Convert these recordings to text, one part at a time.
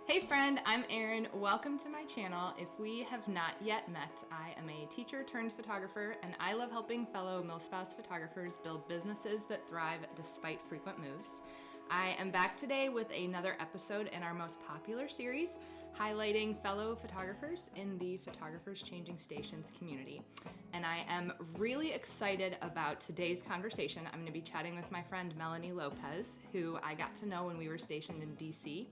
Hey friend, I'm Erin. Welcome to my channel. If we have not yet met, I am a teacher turned photographer, and I love helping fellow Milspouse photographers build businesses that thrive despite frequent moves. I am back today with another episode in our most popular series, highlighting fellow photographers in the Photographers Changing Stations community. And I am really excited about today's conversation. I'm going to be chatting with my friend Melanie Lopez, who I got to know when we were stationed in DC.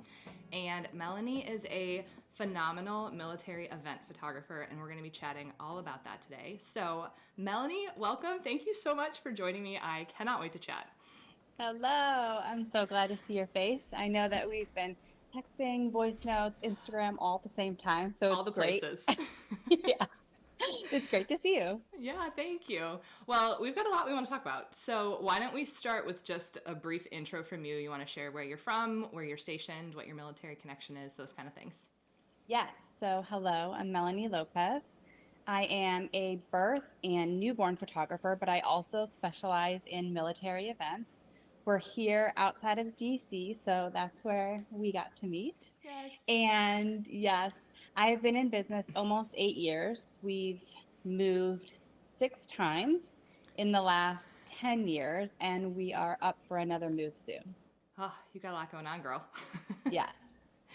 And Melanie is a phenomenal military event photographer, and we're going to be chatting all about that today. So, Melanie, welcome. Thank you so much for joining me. I cannot wait to chat. Hello, I'm so glad to see your face. I know that we've been texting, voice notes, Instagram all at the same time, so All it's the great. places. Yeah, it's great to see you. Yeah, thank you. Well, we've got a lot we want to talk about. So, why don't we start with just a brief intro from you? You want to share where you're from, where you're stationed, what your military connection is, those kind of things. Yes, so hello, I'm Melanie Lopez. I am a birth and newborn photographer, but I also specialize in military events. We're here outside of DC, so that's where we got to meet. Yes. And yes, I've been in business almost 8 years. We've moved 6 times in the last 10 years, and we are up for another move soon. Oh, you got a lot going on, girl. Yes,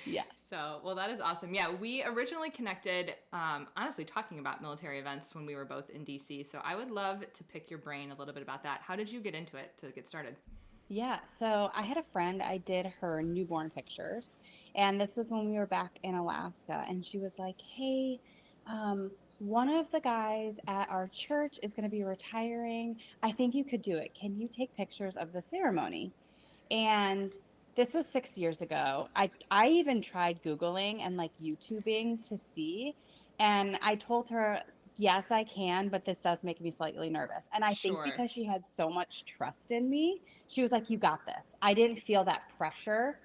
yes. So, well, that is awesome. Yeah, we originally connected, honestly, talking about military events when we were both in DC. So, I would love to pick your brain a little bit about that. How did you get into it to get started? Yeah, so I had a friend, I did her newborn pictures, and this was when we were back in Alaska, and she was like, "Hey, one of the guys at our church is going to be retiring. I think you could do it. Can you take pictures of the ceremony?" And this was 6 years ago. I even tried Googling and like YouTubing to see, and I told her, yes, I can, but this does make me slightly nervous. And I think Sure. because she had so much trust in me, she was like, you got this. I didn't feel that pressure.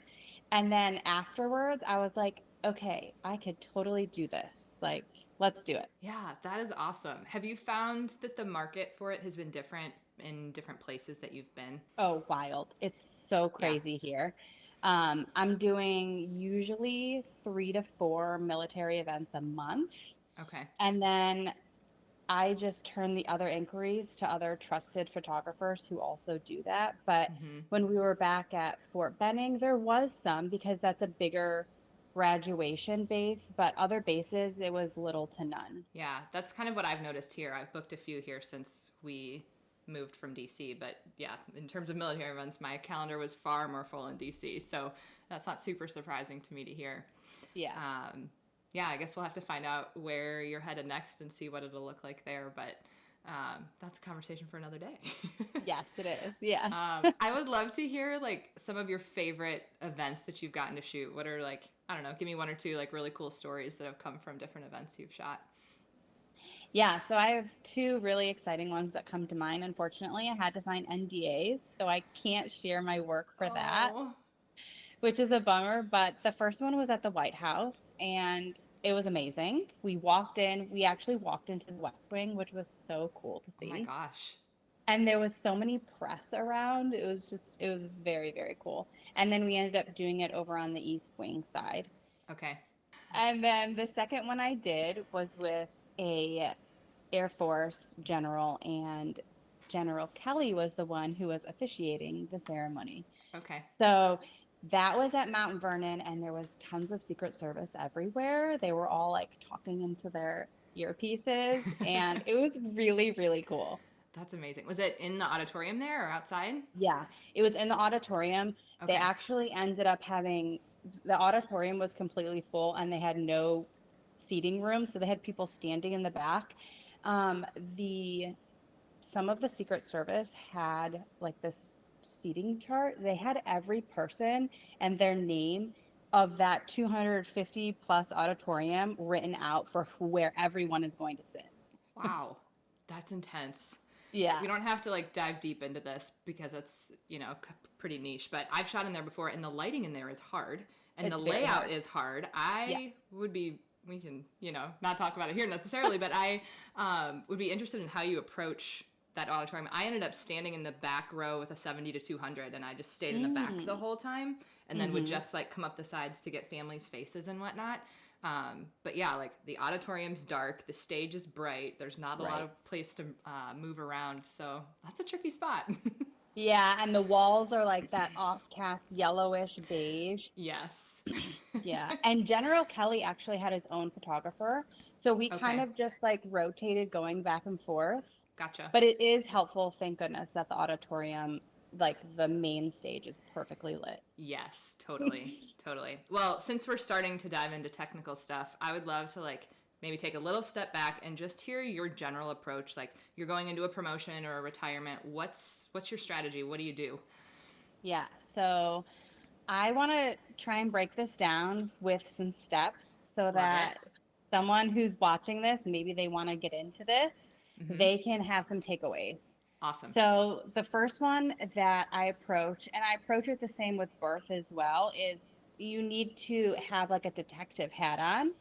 And then afterwards, I was like, okay, I could totally do this. Like, let's do it. Yeah, that is awesome. Have you found that the market for it has been different in different places that you've been? Oh, wild. It's so Yeah. crazy here. I'm doing usually 3 to 4 military events a month. Okay. And then I just turn the other inquiries to other trusted photographers who also do that. But Mm-hmm. when we were back at Fort Benning, there was some because that's a bigger graduation base, but other bases, it was little to none. Yeah, that's kind of what I've noticed here. I've booked a few here since we moved from DC, but yeah, in terms of military events, my calendar was far more full in DC. So that's not super surprising to me to hear. Yeah. Um, yeah, I guess we'll have to find out where you're headed next and see what it'll look like there. But that's a conversation for another day. Yes, it is. Yes. I would love to hear like some of your favorite events that you've gotten to shoot. What are like, I don't know, give me one or two like really cool stories that have come from different events you've shot. Yeah, so I have two really exciting ones that come to mind. Unfortunately, I had to sign NDAs, so I can't share my work for that, Oh, which is a bummer. But the first one was at the White House, and it was amazing. We actually walked into the West Wing, which was so cool to oh my see. gosh. And there was so many press around. It was very, very cool. And then we ended up doing it over on the East Wing side. Okay. And then the second one I did was with a Air Force general, and General Kelly was the one who was officiating the ceremony. Okay. So that was at Mount Vernon, and there was tons of Secret Service everywhere. They were all like talking into their earpieces, and it was really, really cool. That's amazing. Was it in the auditorium there or outside? Yeah, it was in the auditorium. They Okay. actually ended up having the auditorium was completely full, and they had no seating room, so they had people standing in the back. The Some of the Secret Service had like this seating chart. They had every person and their name of that 250 plus auditorium written out for where everyone is going to sit. Wow. That's intense. Yeah, We don't have to like dive deep into this because it's, pretty niche, but I've shot in there before and the lighting in there is hard and the it's very layout hard. is hard. Yeah. We can, not talk about it here necessarily, but I would be interested in how you approach that auditorium. I ended up standing in the back row with a 70 to 200, and I just stayed in the back the whole time, and then would just like come up the sides to get families' faces and whatnot. But yeah, like the auditorium's dark, the stage is bright, there's not a lot of place to move around, so that's a tricky spot. Yeah, and the walls are like that off-cast yellowish beige. Yes. Yeah, and General Kelly actually had his own photographer, so we kind Okay. of just like rotated going back and forth. Gotcha. But it is helpful, thank goodness, that the auditorium, like the main stage, is perfectly lit. Yes, totally. Totally. Well, since we're starting to dive into technical stuff, I would love to like maybe take a little step back and just hear your general approach. Like you're going into a promotion or a retirement. What's your strategy? What do you do? Yeah, so I want to try and break this down with some steps so Love it. that someone who's watching this, maybe they want to get into this, they can have some takeaways. Awesome. So the first one that I approach, and I approach it the same with birth as well, is you need to have like a detective hat on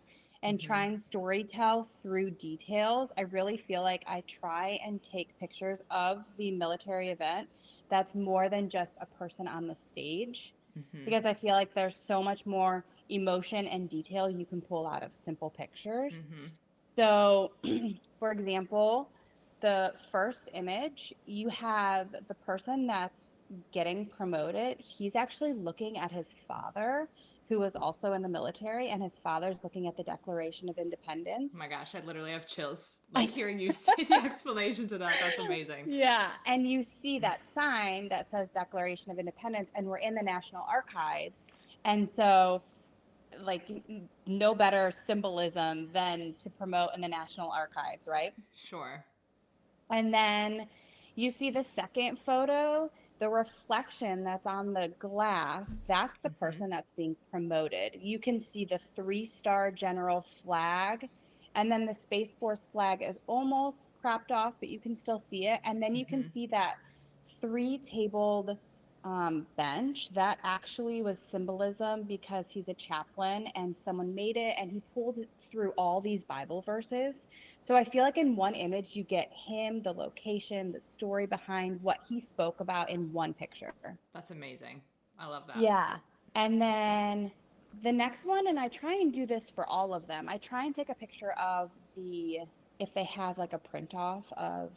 and try and story tell through details. I really feel like I try and take pictures of the military event that's more than just a person on the stage, because I feel like there's so much more emotion and detail you can pull out of simple pictures. So, for example, the first image, you have the person that's getting promoted. He's actually looking at his father, who was also in the military, and his father's looking at the Declaration of Oh Independence. my gosh, I literally have chills like hearing you say the explanation to that. That's amazing. Yeah, and you see that sign that says Declaration of Independence, and we're in the National Archives. And so, like, no better symbolism than to promote in the National Archives, right? Sure. And then you see the second photo, the reflection that's on the glass, that's the person that's being promoted. You can see the 3-star general flag, and then the Space Force flag is almost cropped off, but you can still see it. And then you can see that 3-tabled bench. That actually was symbolism because he's a chaplain and someone made it, and he pulled it through all these Bible verses. So I feel like in one image, you get him, the location, the story behind what he spoke about in one picture. That's amazing. I love that. Yeah. And then the next one, and I try and do this for all of them, I try and take a picture of if they have like a print off of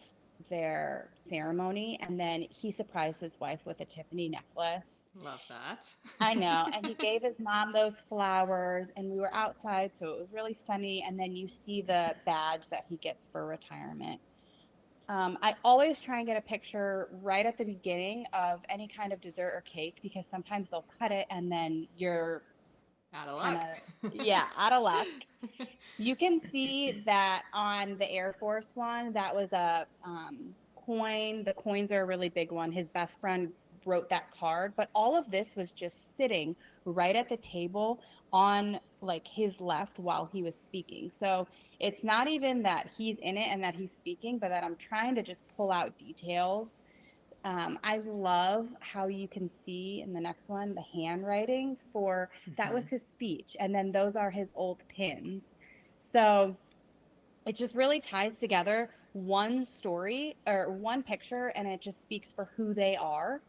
their ceremony, and then he surprised his wife with a Tiffany necklace. Love that. I know. And he gave his mom those flowers, and we were outside, so it was really sunny. And then you see the badge that he gets for retirement. I always try and get a picture right at the beginning of any kind of dessert or cake, because sometimes they'll cut it and then you're Out of kind luck. of, yeah, out of luck. You can see that on the Air Force one, that was a coin. The coins are a really big one. His best friend wrote that card, but all of this was just sitting right at the table on like his left while he was speaking. So it's not even that he's in it and that he's speaking, but that I'm trying to just pull out details. I love how you can see in the next one the handwriting for that was his speech, and then those are his old pins. So it just really ties together one story or one picture, and it just speaks for who they are.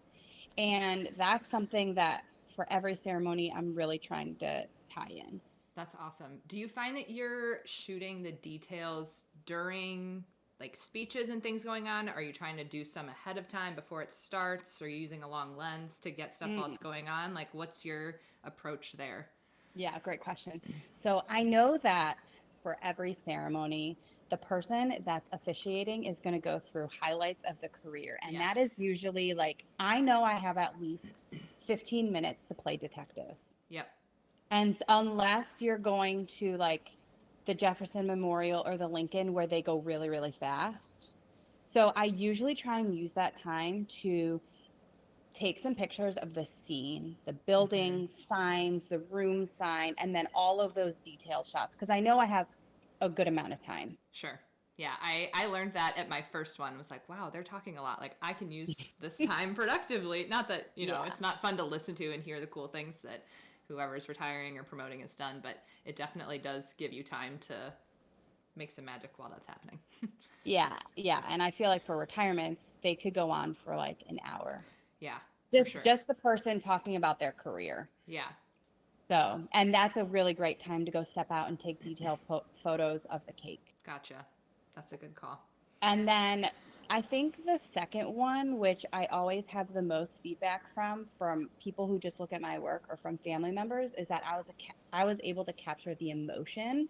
And that's something that for every ceremony, I'm really trying to tie in. That's awesome. Do you find that you're shooting the details during like speeches and things going on? Are you trying to do some ahead of time before it starts? Or are you using a long lens to get stuff while it's going on? Like, what's your approach there? Yeah, great question. So I know that for every ceremony, the person that's officiating is going to go through highlights of the career. And that is Yes. usually like, I know I have at least 15 minutes to play detective. Yep. And unless you're going to like the Jefferson Memorial or the Lincoln where they go really, really fast. So I usually try and use that time to take some pictures of the scene, the building signs, the room sign, and then all of those detailed shots, because I know I have a good amount of time. Sure. Yeah, I learned that at my first one. Was like, wow, they're talking a lot. Like, I can use this time productively. Not that, Yeah. it's not fun to listen to and hear the cool things that whoever's retiring or promoting has done, but it definitely does give you time to makes some magic while that's happening. Yeah, yeah. And I feel like for retirements, they could go on for like an hour. Yeah, for Just sure. just the person talking about their career. Yeah. So, and that's a really great time to go step out and take detailed photos of the cake. Gotcha. That's a good call. And then I think the second one, which I always have the most feedback from people who just look at my work or from family members, is that I was able to capture the emotion.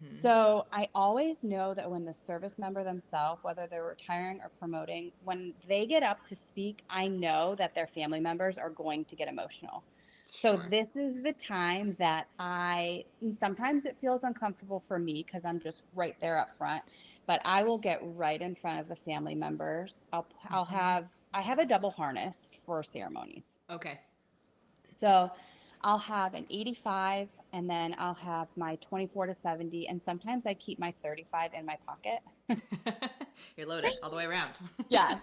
So I always know that when the service member themselves, whether they're retiring or promoting, when they get up to speak, I know that their family members are going to get emotional. So Sure. this is the time that and sometimes it feels uncomfortable for me because I'm just right there up front, but I will get right in front of the family members. I have a double harness for ceremonies. Okay. So I'll have an 85 and then I'll have my 24 to 70. And sometimes I keep my 35 in my pocket. You're loaded all the way around. Yes.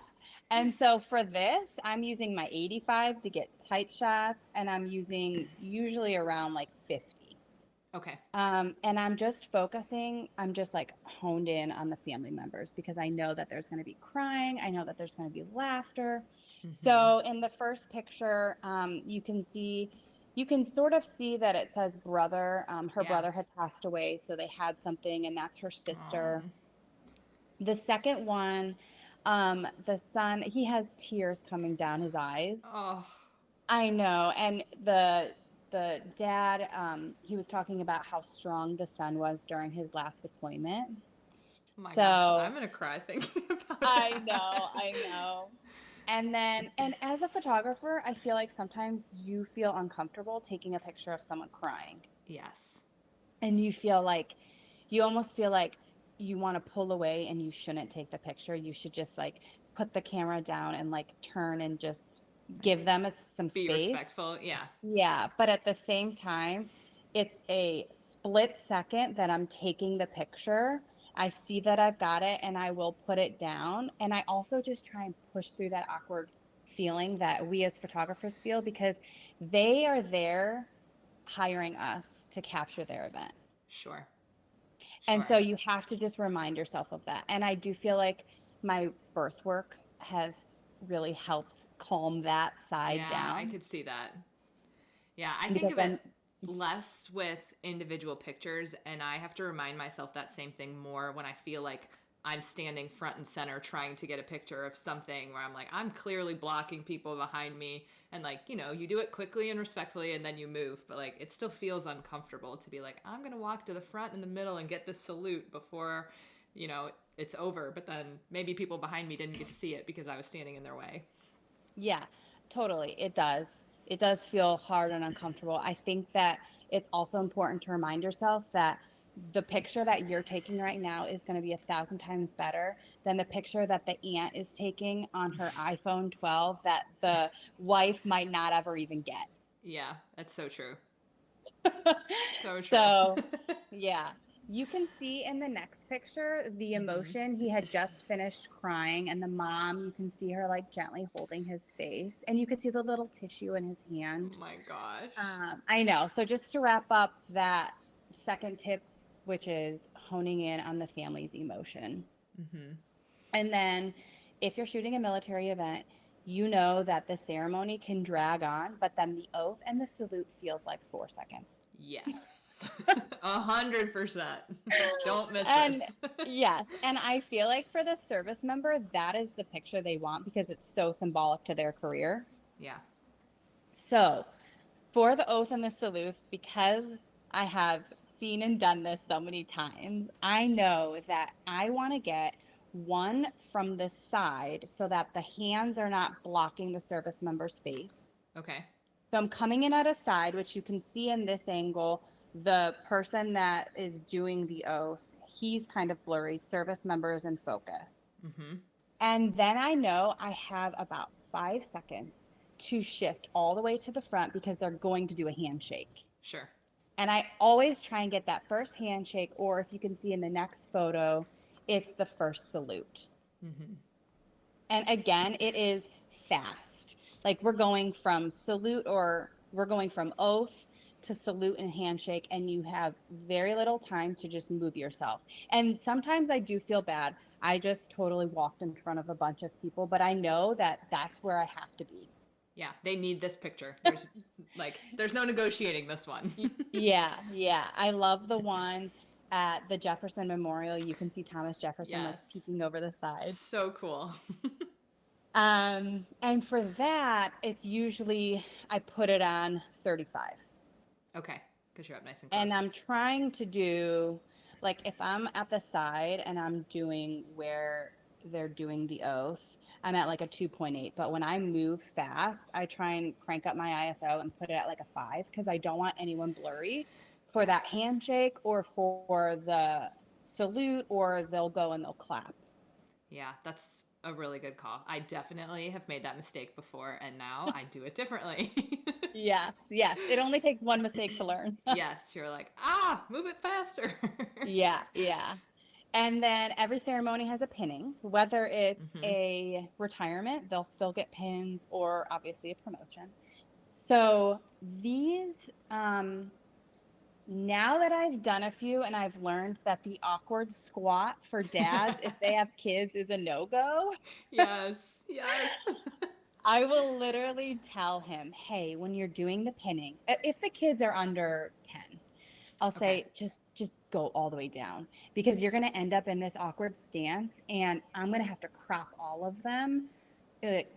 And so for this, I'm using my 85 to get tight shots and I'm using usually around like 50. Okay. And I'm just like honed in on the family members because I know that there's going to be crying. I know that there's going to be laughter. So in the first picture, you can sort of see that it says brother. Her Yeah. brother had passed away, so they had something, and that's her sister. Um, The second one, the son, he has tears coming down his eyes. oh I know. And the dad, he was talking about how strong the son was during his last deployment. my gosh, I'm So gonna cry thinking about I that. know, I know. And as a photographer, I feel like sometimes you feel uncomfortable taking a picture of someone crying. Yes. And you almost feel like you want to pull away and you shouldn't take the picture. You should just like put the camera down and like turn and just give them some Be space. respectful. Yeah. Yeah, but at the same time, it's a split second that I'm taking the picture. I see that I've got it and I will put it down. And I also just try and push through that awkward feeling that we as photographers feel because they are there hiring us to capture their event. Sure. And so Sure. you have to just remind yourself of that. And I do feel like my birth work has really helped calm that side Yeah, I down could see that. Yeah, I think because of it then, less with individual pictures, and I have to remind myself that same thing more when I feel like I'm standing front and center trying to get a picture of something where I'm like, I'm clearly blocking people behind me. And, like, you do it quickly and respectfully and then you move, but like, it still feels uncomfortable to be like, I'm going to walk to the front in the middle and get this salute before, it's over. But then maybe people behind me didn't get to see it because I was standing in their way. yeah, totally. It does. It does feel hard and uncomfortable. I think that it's also important to remind yourself that the picture that you're taking right now is going to be 1,000 times better than the picture that the aunt is taking on her iPhone 12 that the wife might not ever even get. Yeah, that's so true. So true. So, yeah, you can see in the next picture the emotion. He had just finished crying, and the mom, you can see her like gently holding his face, and you could see the little tissue in his hand. Oh my gosh. I know. So, just to wrap up that second tip, which is honing in on the family's emotion. And then if you're shooting a military event, you know that the ceremony can drag on, but then the oath and the salute feels like 4 seconds. Yes. 100%. Don't miss And this. yes, and I feel like for the service member, that is the picture they want because it's so symbolic to their career. Yeah. So, for the oath and the salute, because I have seen and done this so many times, I know that I want to get one from the side so that the hands are not blocking the service member's face. Okay. So I'm coming in at a side, which you can see in this angle, the person that is doing the oath, he's kind of blurry, service member is in focus. And then I know I have about 5 seconds to shift all the way to the front because they're going to do a handshake. Sure. And I always try and get that first handshake, or if you can see in the next photo, it's the first salute. And again, it is fast. Like we're going from salute or we're going from oath to salute and handshake, and you have very little time to just move yourself. And sometimes I do feel bad. I just totally walked in front of a bunch of people, but I know that that's where I have to be. Yeah, they need this picture. There's no negotiating this one. Yeah, yeah. I love the one at the Jefferson Memorial. You can see Thomas Jefferson like Yes. peeking over the side. So cool. And for that, it's usually I put it on 35. Okay, because you're up nice and And close. I'm trying to do, like, if I'm at the side and I'm doing where they're doing the oath, I'm at like a 2.8. But when I move fast, I try and crank up my ISO and put it at like a 5 because I don't want anyone blurry for that Yes. handshake or for the salute, or they'll go and they'll clap. Yeah, that's a really good call. I definitely have made that mistake before, and now I do it differently. Yes, yes. It only takes one mistake to learn. Yes, you're like, move it faster. Yeah, yeah. And then every ceremony has a pinning, whether it's Hmm. a retirement, they'll still get pins, or obviously a promotion. So these, now that I've done a few and I've learned that the awkward squat for dads, if they have kids, is a no-go, Yes, yes. I will literally tell him, hey, when you're doing the pinning, if the kids are under 10, I'll Okay. say just go all the way down, because you're going to end up in this awkward stance and I'm going to have to crop all of them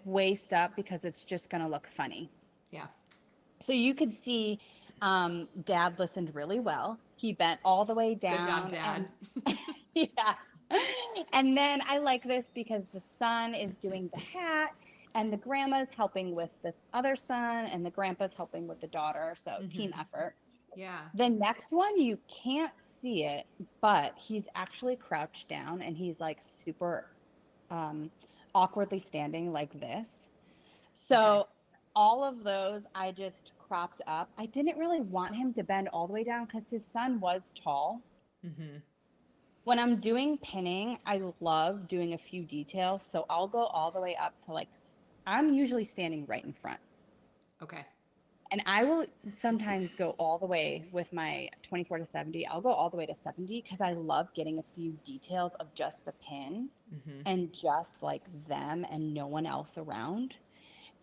waist up because it's just going to look funny. Yeah. So you could see dad listened really well. He bent all the way Good job, down Dad. and yeah. And then I like this because the son is doing the hat and the grandma's helping with this other son and the grandpa's helping with the daughter. So team Hmm. effort. Yeah. The next one, you can't see it, but he's actually crouched down and he's like super um, awkwardly standing like this. Okay. So all of those I just cropped up. I didn't really want him to bend all the way down because his son was tall. Hmm. When I'm doing pinning, I love doing a few details. So I'll go all the way up to like, I'm usually standing right in front. Okay. And I will sometimes go all the way with my 24 to 70. I'll go all the way to 70 because I love getting a few details of just the pin Hmm. and just like them and no one else around.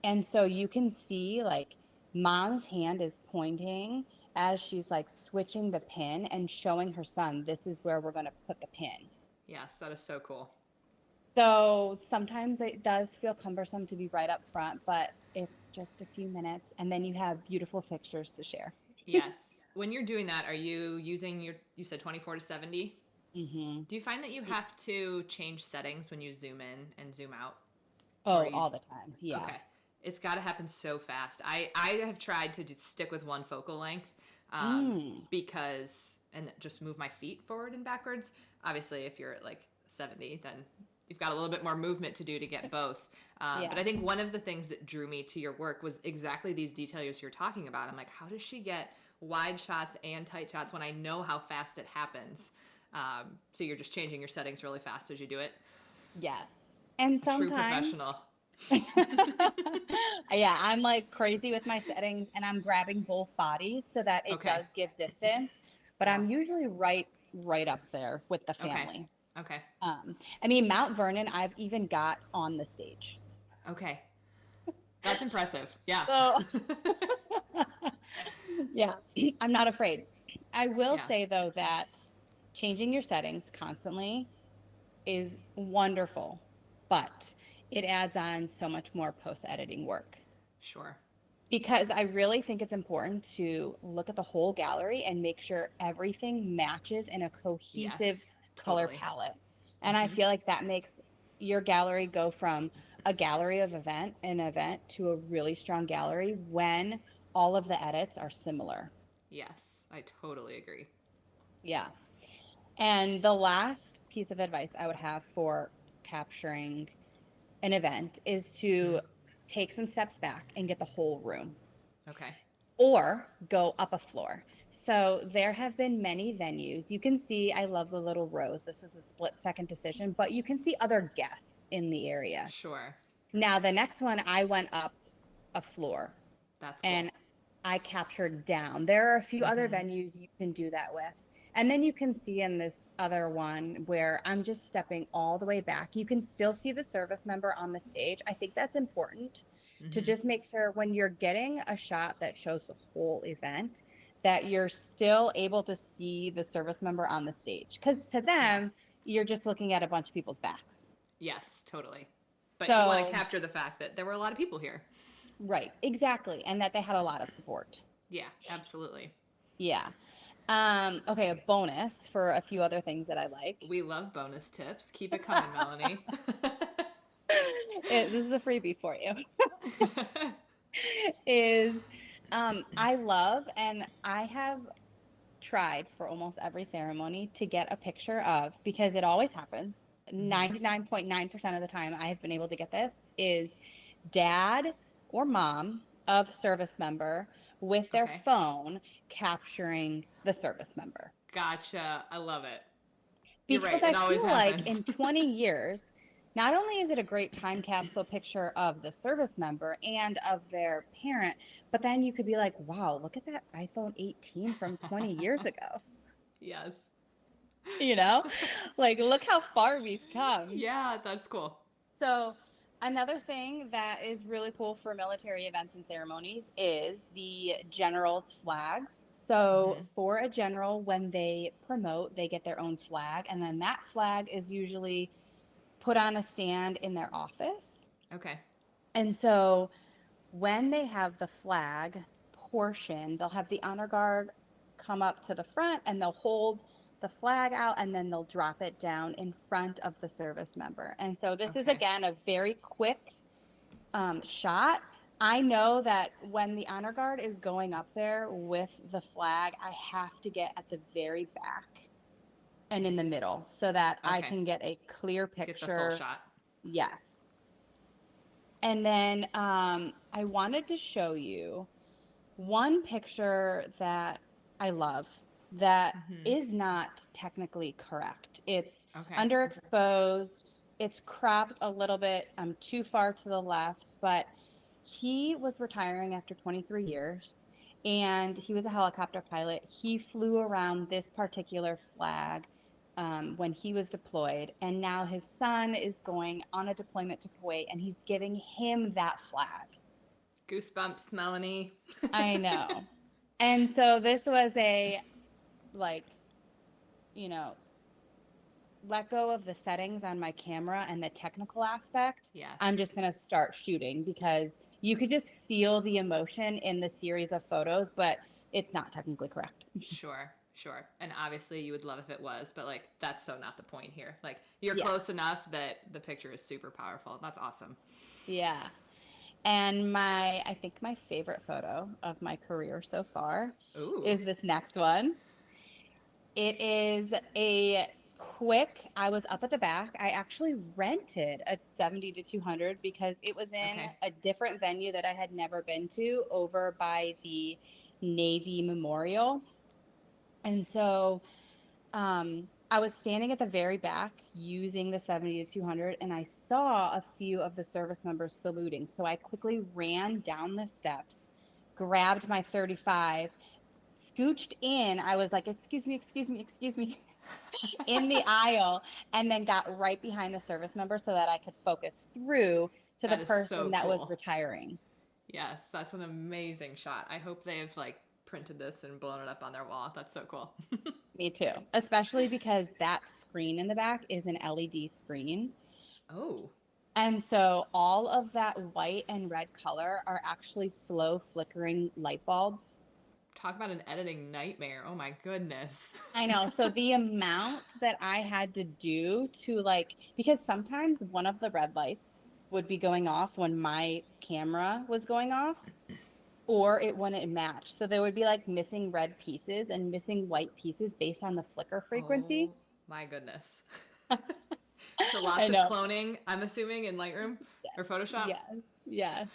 And so you can see like mom's hand is pointing as she's like switching the pin and showing her son, this is where we're going to put the pin. Yes, that is so cool. So sometimes it does feel cumbersome to be right up front, but it's just a few minutes and then you have beautiful pictures to share. Yes. When you're doing that, are you using you said 24 to 70? Mm-hmm. Do you find that you have to change settings when you zoom in and zoom out? Or are Oh, you all the time. Yeah. okay? It's got to happen so fast. I have tried to just stick with one focal length Mm. because and just move my feet forward and backwards. Obviously, if you're at like 70, then you've got a little bit more movement to do to get both. But Yeah. I think one of the things that drew me to your work was exactly these details you're talking about. I'm like, how does she get wide shots and tight shots when I know how fast it happens? So you're just changing your settings really fast as you do it. Yes. And A true sometimes, professional. yeah, I'm like crazy with my settings and I'm grabbing both bodies so that it Okay. does give distance, but Yeah. I'm usually right up there with the Okay. family. Okay. I mean, Mount Vernon, I've even got on the stage. Okay. That's impressive. Yeah. So, yeah, I'm not afraid. I will Yeah. say though that changing your settings constantly is wonderful, but it adds on so much more post editing work. Sure. Because I really think it's important to look at the whole gallery and make sure everything matches in a cohesive Yes. color Totally. palette. And I Mm-hmm. feel like that makes your gallery go from a gallery of an event to a really strong gallery when all of the edits are similar. Yes. I totally agree. Yeah. And the last piece of advice I would have for capturing an event is Mm-hmm. to take some steps back and get the whole room, Okay. or go up a floor. So there have been many venues. You can see, I love the little rows. This is a split second decision, but you can see other guests in the area. Sure. Now, the next one, I went up a floor That's cool. and I captured down. There are a few other Mm-hmm. venues you can do that with. And then you can see in this other one where I'm just stepping all the way back. You can still see the service member on the stage. I think that's important to Mm-hmm. just make sure when you're getting a shot that shows the whole event, that you're still able to see the service member on the stage. Because to Yeah. them, you're just looking at a bunch of people's backs. Yes, totally. But you want to So, capture the fact that there were a lot of people here. right, exactly. And that they had a lot of support. Yeah, absolutely. Yeah. Okay, a bonus for a few other things that I like. We love bonus tips. Keep it coming, Melanie. This is a freebie for you. Is I love and I have tried for almost every ceremony to get a picture of, because it always happens. Mm-hmm. 99.9% of the time I have been able to get this is dad or mom of service member with their Okay. phone capturing the service member. Gotcha. I love it. You're Because right. I It always feel like happens. in 20 years, not only is it a great time capsule picture of the service member and of their parent, but then you could be like, wow, look at that iPhone 18 from 20 years ago. Yes. You know, like look how far we've come. Yeah, that's cool. So, another thing that is really cool for military events and ceremonies is the general's flags. So, Mm-hmm. for a general, when they promote, they get their own flag, and then that flag is usually put on a stand in their office. Okay. And so, when they have the flag portion, they'll have the honor guard come up to the front and they'll hold the flag out and then they'll drop it down in front of the service member. And so this is Okay. again a very quick shot. I know that when the honor guard is going up there with the flag, I have to get at the very back and in the middle so that I Okay. can get a clear Get the full picture. shot. Yes. And then I wanted to show you one picture that I love that Mm-hmm. is not technically correct. It's Okay. underexposed, it's cropped a little bit, too far to the left, but he was retiring after 23 years and he was a helicopter pilot. He flew around this particular flag when he was deployed, and now his son is going on a deployment to Kuwait and he's giving him that flag. Goosebumps, Melanie. I know. And so this was a like, you know, let go of the settings on my camera and the technical aspect. I'm Yes. just going to start shooting because you could just feel the emotion in the series of photos, but it's not technically correct. Sure, sure. And obviously you would love if it was, but like that's so not the point here. Like you're Yeah. close enough that the picture is super powerful. That's awesome. Yeah. And I think my favorite photo of my career so far Ooh. is this next one. It is a quick, I was up at the back. I actually rented a 70 to 200 because it was in Okay. a different venue that I had never been to over by the Navy Memorial. And so I was standing at the very back using the 70 to 200 and I saw a few of the service members saluting. So I quickly ran down the steps, grabbed my 35, scooched in. I was like, excuse me, excuse me, excuse me, in the aisle, and then got right behind the service member so that I could focus through to the That is person so that was cool. retiring. Yes, that's an amazing shot. I hope they've like printed this and blown it up on their wall. That's so cool. Me too, especially because that screen in the back is an LED screen. Oh, And so all of that white and red color are actually slow flickering light bulbs. talk about an editing nightmare. Oh my goodness. I know. So the amount that I had to do to like, because sometimes one of the red lights would be going off when my camera was going off, or it wouldn't match. So there would be like missing red pieces and missing white pieces based on the flicker frequency. Oh my goodness. So lots I of know. cloning, I'm assuming, in Lightroom or Photoshop. Yes. Yes.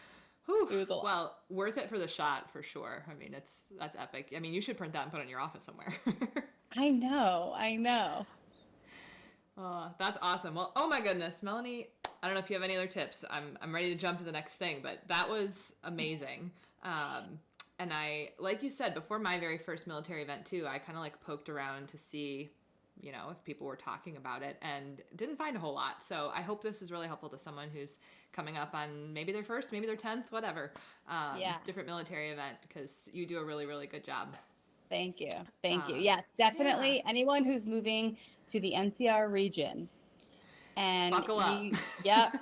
Whew. It was a lot. Well, worth it for the shot for sure. I mean, that's epic. I mean, you should print that and put it in your office somewhere. I know. I know. That's awesome. Well, oh my goodness, Melanie. I don't know if you have any other tips. I'm ready to jump to the next thing, but that was amazing. And I, like you said, before my very first military event too, I kind of like poked around to see, if people were talking about it, and didn't find a whole lot. So I hope this is really helpful to someone who's coming up on maybe their first, maybe their 10th, whatever, Yeah. different military event, because you do a really, really good job. Thank you. Thank you. Uh, Yes, yeah. definitely. Anyone who's moving to the NCR region and Buckle up. yep,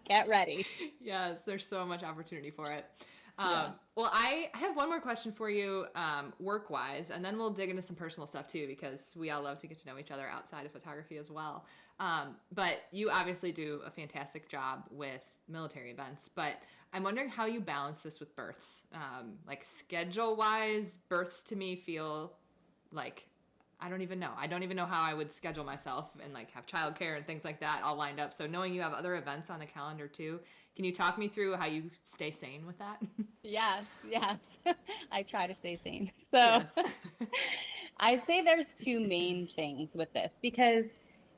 get ready. Yes, there's so much opportunity for it. Yeah. Well, I have one more question for you, work wise, and then we'll dig into some personal stuff too, because we all love to get to know each other outside of photography as well. But you obviously do a fantastic job with military events, but I'm wondering how you balance this with births. Like schedule wise, births to me feel like I don't even know. I don't even know how I would schedule myself and like have childcare and things like that all lined up. So knowing you have other events on the calendar too, can you talk me through how you stay sane with that? Yes, yes. I try to stay sane. So Yes. I'd say there's two main things with this because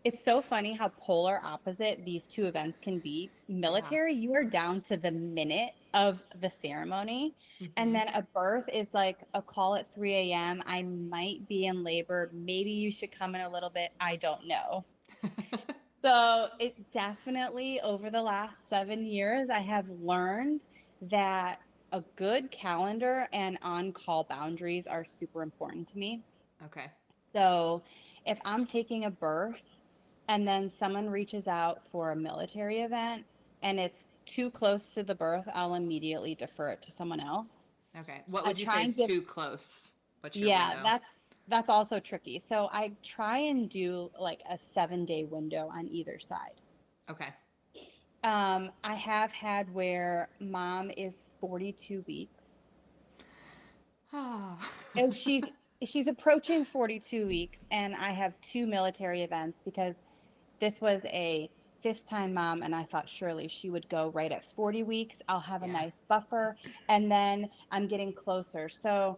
it's so funny how polar opposite these two events can be. Yeah. Military, you are down to the minute of the ceremony. And Mm-hmm. then a birth is like a call at 3 a.m. I might be in labor. Maybe you should come in a little bit. I don't know. So it definitely, over the last 7 years, I have learned that a good calendar and on-call boundaries are super important to me. Okay. So if I'm taking a birth and then someone reaches out for a military event and it's too close to the birth, I'll immediately defer it to someone else. Okay. What I would you try say and is give, too close? What's your yeah, window? that's also tricky. So I try and do like a 7 day window on either side. Okay. I have had where mom is 42 weeks Oh. and she's approaching 42 weeks and I have two military events because this was a fifth time mom and I thought surely she would go right at 40 weeks. I'll have a Yeah. nice buffer and then I'm getting closer. So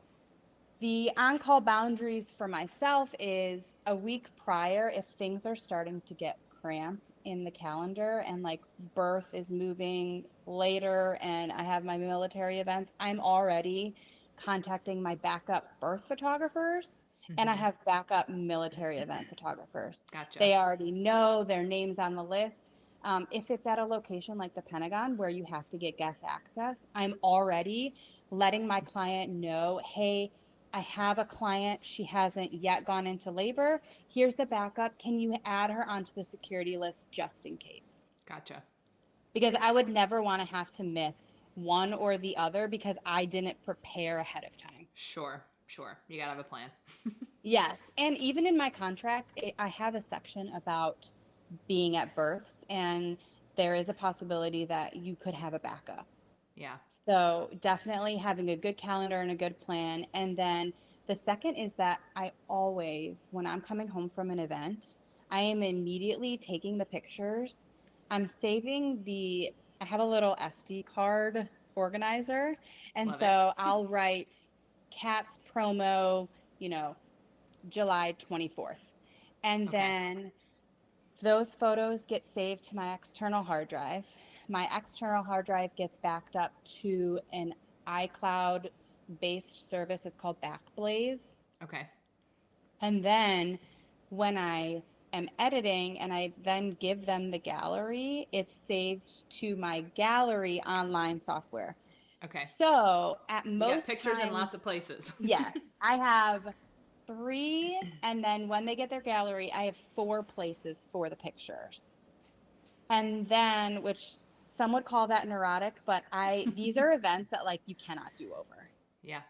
the on-call boundaries for myself is a week prior if things are starting to get cramped in the calendar and like birth is moving later and I have my military events, I'm already contacting my backup birth photographers and I Mm-hmm. have backup military event photographers. Gotcha. They already know their names on the list. If it's at a location like the Pentagon where you have to get guest access, I'm already letting my client know, hey, I have a client. She hasn't yet gone into labor. Here's the backup. Can you add her onto the security list just in case? Gotcha. Because I would never want to have to miss one or the other because I didn't prepare ahead of time. Sure. Sure. You gotta have a plan. Yes. And even in my contract, I have a section about being at births, and there is a possibility that you could have a backup. Yeah. So definitely having a good calendar and a good plan. And then the second is that I always, when I'm coming home from an event, I am immediately taking the pictures. I'm saving I have a little SD card organizer. And Love it. so I'll write cats promo, you know, July 24th. And Okay. then those photos get saved to my external hard drive. My external hard drive gets backed up to an iCloud based service. It's called Backblaze. Okay. And then when I am editing and I then give them the gallery, it's saved to my gallery online software. Okay. So at You got most pictures in lots times, of places. yes, I have three. And then when they get their gallery, I have four places for the pictures. And then, which some would call that neurotic, but these are events that like you cannot do over. Yeah.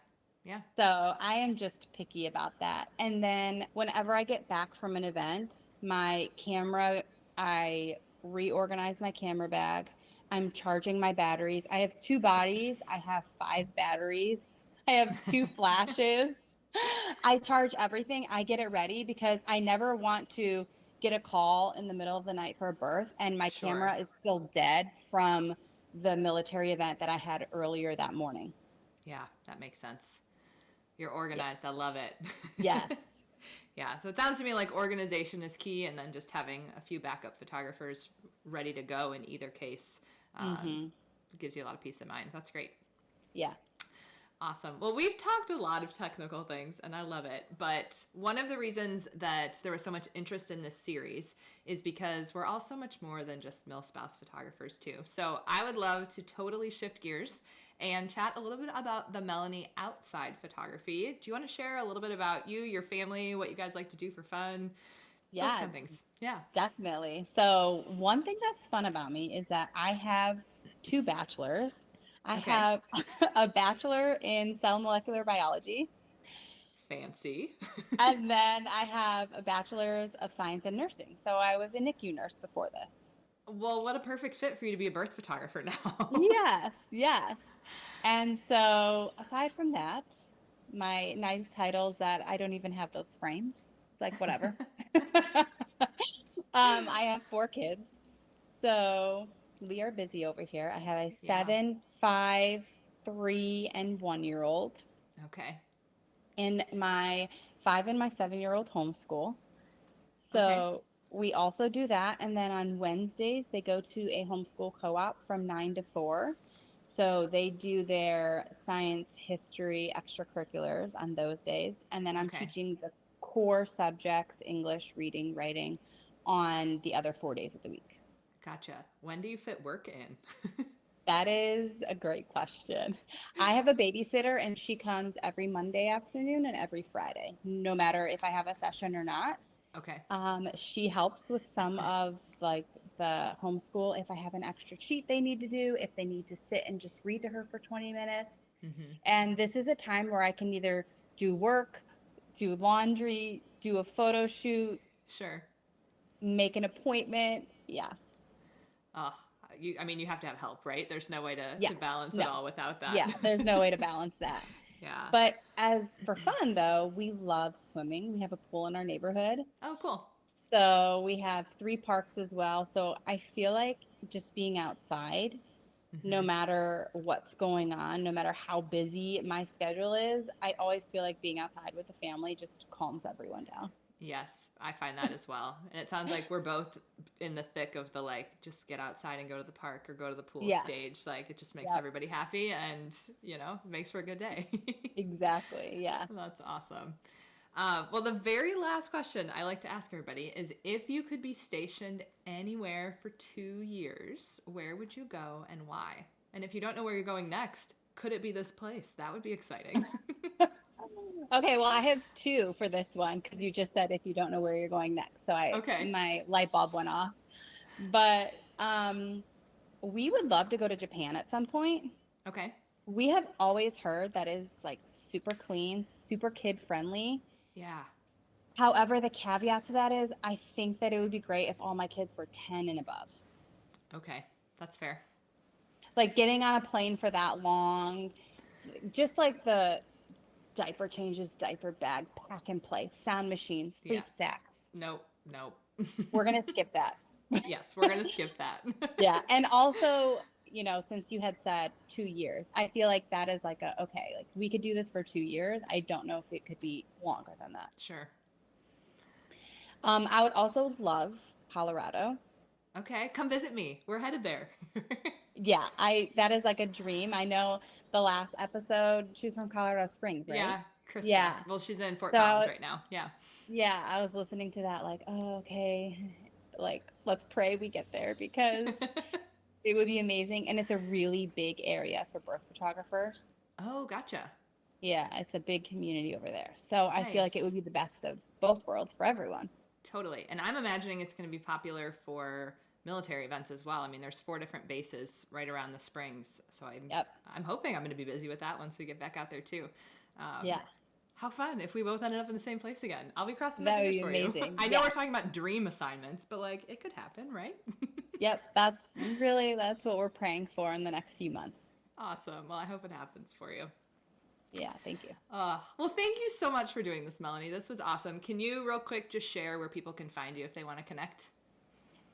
Yeah. So I am just picky about that. And then whenever I get back from an event, my camera, I reorganize my camera bag. I'm charging my batteries. I have two bodies. I have five batteries. I have two flashes. I charge everything. I get it ready because I never want to get a call in the middle of the night for a birth and my Sure. camera is still dead from the military event that I had earlier that morning. Yeah, that makes sense. You're Yeah. organized. I love it. Yes. Yeah, so it sounds to me like organization is key, and then just having a few backup photographers ready to go in either case um, Hmm. gives you a lot of peace of mind. That's great. Yeah. Awesome. Well, we've talked a lot of technical things and I love it. But one of the reasons that there was so much interest in this series is because we're all so much more than just Milspouse photographers, too. So I would love to totally shift gears and chat a little bit about the Melanie outside photography. Do you want to share a little bit about you, your family, what you guys like to do for fun? Those kind Yeah, of things. Yeah. definitely. So, one thing that's fun about me is that I have two bachelors. I Okay. have a bachelor in cell molecular biology, Fancy. and then I have a bachelor's of science in nursing. So, I was a NICU nurse before this. Well, what a perfect fit for you to be a birth photographer now. Yes, yes. And so, aside from that, my nice titles that I don't even have those framed. It's like, whatever. I have four kids. So we are busy over here. I have a Yeah. 7, 5, 3, and 1 year old. Okay. In my 5 and my 7 year old homeschool. Okay. So we also do that. And then on Wednesdays, they go to a homeschool co op from 9 to 4. So they do their science, history, extracurriculars on those days. And then I'm Okay. teaching the core subjects, English, reading, writing, on the other 4 days of the week. Gotcha. When do you fit work in? That is a great question. I have a babysitter and she comes every Monday afternoon and every Friday, no matter if I have a session or not. Okay. She helps with some of like the homeschool if I have an extra sheet they need to do, if they need to sit and just read to her for 20 minutes. Mm-hmm. And this is a time where I can either do work, do laundry, do a photo shoot, Sure. make an appointment. Yeah. Oh, I mean, you have to have help, right? There's no way to Yes. balance it No. all without that. Yeah. There's no way to balance that. Yeah. But as for fun, though, we love swimming. We have a pool in our neighborhood. Oh, cool. So we have three parks as well. So I feel like just being outside, no Mm-hmm. matter what's going on, no matter how busy my schedule is, I always feel like being outside with the family just calms everyone down. Yes, I find that as well. And it sounds like we're both in the thick of the like, just get outside and go to the park or go to the pool Yeah. stage. Like, it just makes Yep. everybody happy and, makes for a good day. Exactly. Yeah. That's awesome. Well, the very last question I like to ask everybody is if you could be stationed anywhere for 2 years, where would you go and why? And if you don't know where you're going next, could it be this place? That would be exciting. Okay, well, I have two for this one because you just said if you don't know where you're going next. So Okay. my light bulb went off. But we would love to go to Japan at some point. Okay. We have always heard that is like super clean, super kid friendly. Yeah. However, the caveat to that is I think that it would be great if all my kids were 10 and above. Okay. That's fair. Like getting on a plane for that long, just like the diaper changes, diaper bag, pack and play, sound machines, Yeah. sleep sacks. Nope. Nope. We're going to skip that. Yes, we're going to skip that. Yeah. And also, since you had said 2 years, I feel like that is like okay, like we could do this for 2 years. I don't know if it could be longer than that. Sure. I would also love Colorado. Okay. Come visit me. We're headed there. Yeah, that is like a dream. I know the last episode, she was from Colorado Springs, right? Yeah. Krista. Yeah. Well, she's in Fort So Collins right now. Yeah. yeah, I was listening to that like, oh, okay, like let's pray we get there because it would be amazing. And it's a really big area for birth photographers. Oh, gotcha. Yeah, it's a big community over there. So I feel like it Nice. would be the best of both worlds for everyone. Totally. And I'm imagining it's going to be popular for military events as well. I mean, there's 4 different bases right around the springs. So Yep. I'm hoping I'm going to be busy with that once we get back out there too. Yeah. How fun if we both ended up in the same place again. I'll be crossing my That would fingers be for amazing. you. I know we're Yes. talking about dream assignments, but like it could happen, right? Yep. That's what we're praying for in the next few months. Awesome. Well, I hope it happens for you. Yeah. Thank you. Well, thank you so much for doing this, Melanie. This was awesome. Can you real quick just share where people can find you if they want to connect?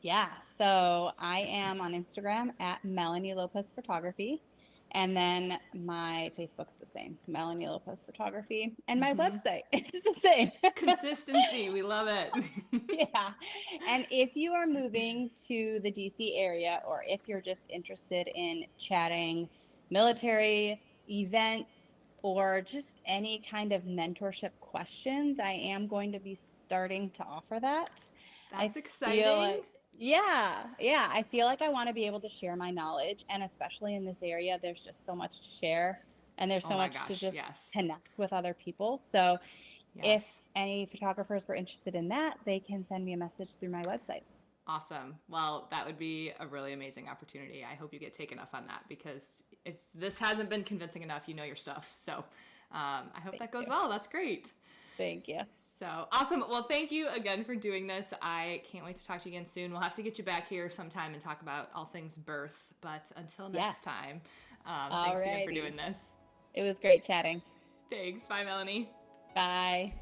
Yeah, so I am on Instagram at Melanie Lopez Photography. And then my Facebook's the same, Melanie Lopez Photography. And my website is the same. Consistency. We love it. Yeah. And if you are moving to the DC area or if you're just interested in chatting military, event or just any kind of mentorship questions, I am going to be starting to offer that. I That's feel exciting. like, yeah, I feel like I want to be able to share my knowledge. And especially in this area, there's just so much to share and there's Oh so my much to gosh, just yes. connect with other people. So if Yes. any photographers were interested in that, they can send me a message through my website. Awesome. Well, that would be a really amazing opportunity. I hope you get taken up on that because if this hasn't been convincing enough, you know your stuff. So I hope Thank that goes you. well. That's great. Thank you. So awesome. Well, thank you again for doing this. I can't wait to talk to you again soon. We'll have to get you back here sometime and talk about all things birth. But until next Yes. time, thanks again for Alrighty. doing this. It was great chatting. Thanks. Bye, Melanie. Bye.